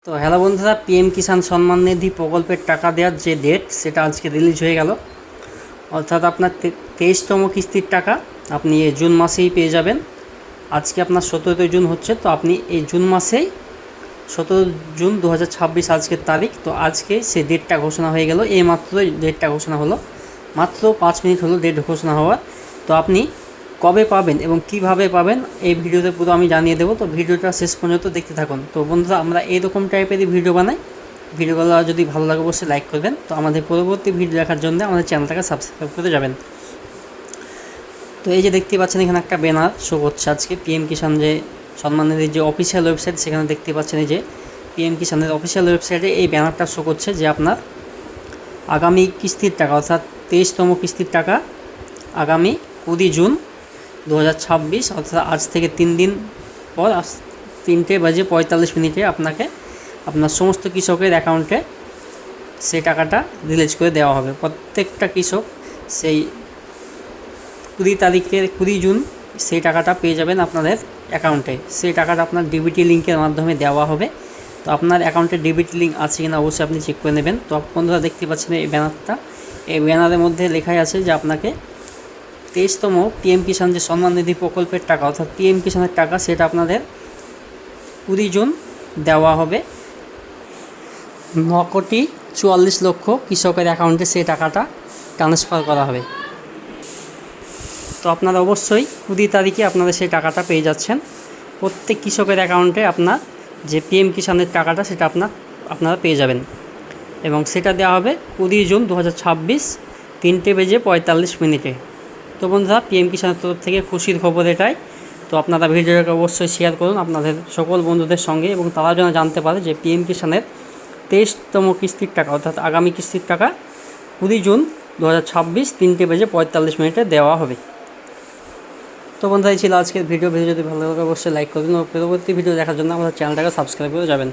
তো হ্যালো বন্ধুরা, পিএম কিষাণ সম্মান নিধি প্রকল্পের টাকা দেওয়ার যে ডেট সেটা আজকে রিলিজ হয়ে গেল। অর্থাৎ আপনার 23তম কিস্তির টাকা আপনি এই জুন মাসেই পেয়ে যাবেন। আজকে আপনার 17 জুন হচ্ছে, তো আপনি এই জুন মাসেই 17 জুন 2026 আজকের তারিখ। তো আজকে সে ডেটটা ঘোষণা হয়ে গেল, এই মাত্র ডেটটা ঘোষণা হলো, মাত্র 5 মিনিট হলো ডেট ঘোষণা হওয়ার। তো আপনি কবে পাবেন এবং কিভাবে পাবেন এই ভিডিওতে পুরো আমি জানিয়ে দেবো। তো ভিডিওটা শেষ পর্যন্ত দেখতে থাকুন। তো বন্ধুরা, আমরা এইরকম টাইপেরই ভিডিও বানাই। ভিডিওগুলো যদি ভালো লাগে অবশ্যই লাইক করবেন। তো আমাদের পরবর্তী ভিডিও দেখার জন্য আমাদের চ্যানেলটাকে সাবস্ক্রাইব করে যাবেন। তো এই যে দেখতে পাচ্ছেন এখানে একটা ব্যানার শো করছে আজকে পিএম কিষাণ যে সম্মান নিধির যে অফিসিয়াল ওয়েবসাইট, সেখানে দেখতে পাচ্ছেন এই যে পিএম কিষাণের অফিসিয়াল ওয়েবসাইটে এই ব্যানারটা শো করছে যে আপনার আগামী কিস্তির টাকা অর্থাৎ 23তম কিস্তির টাকা আগামী 20 জুন 2026 অর্থাৎ আজ থেকে 3 দিন পর 3:45 আপনাকে আপনার সমস্ত কৃষকের অ্যাকাউন্টে সেই টাকাটা রিলিজ করে দেওয়া হবে। প্রত্যেকটা কৃষক সেই 20 জুন সেই টাকাটা পেয়ে যাবেন আপনাদের অ্যাকাউন্টে। সেই টাকাটা আপনার ডিবিটি লিঙ্কের মাধ্যমে দেওয়া হবে। তো আপনার অ্যাকাউন্টে ডিবিটি লিঙ্ক আছে কিনা অবশ্যই আপনি চেক করে নেবেন। তো বন্ধুরা দেখতে পাচ্ছেন এই ব্যানারটা, এই ব্যানারের মধ্যে লেখাই আছে যে আপনাকে 23তম পিএম কিষাণ যে সম্মান নিধি প্রকল্পের টাকা অর্থাৎ পিএম কিষাণের টাকা সেটা আপনাদের 20 জুন দেওয়া হবে। 9,44,00,000 কৃষকের অ্যাকাউন্টে সেই টাকাটা ট্রান্সফার করা হবে। তো আপনারা অবশ্যই 20 তারিখে আপনাদের সেই টাকাটা পেয়ে যাচ্ছেন। প্রত্যেক কৃষকের অ্যাকাউন্টে আপনার যে পিএম কিষাণের টাকাটা সেটা আপনারা পেয়ে যাবেন এবং সেটা দেওয়া হবে 20 জুন 2026 3:45। তো বন্ধুরা, পিএম কিষাণের তরফ থেকে খুশির খবর এটাই। তো আপনারা ভিডিওটাকে অবশ্যই শেয়ার করুন আপনাদের সকল বন্ধুদের সঙ্গে এবং তারা যেন জানতে পারে যে পিএম কিষাণের 23তম কিস্তির টাকা অর্থাৎ আগামী কিস্তির টাকা 20 জুন 2026 3:45 দেওয়া হবে। তো বন্ধুরা, এই ছিল আজকের ভিডিও যদি ভালো লাগে অবশ্যই লাইক করবেন এবং পরবর্তী ভিডিও দেখার জন্য আমাদের চ্যানেলটাকে সাবস্ক্রাইব করে যাবেন।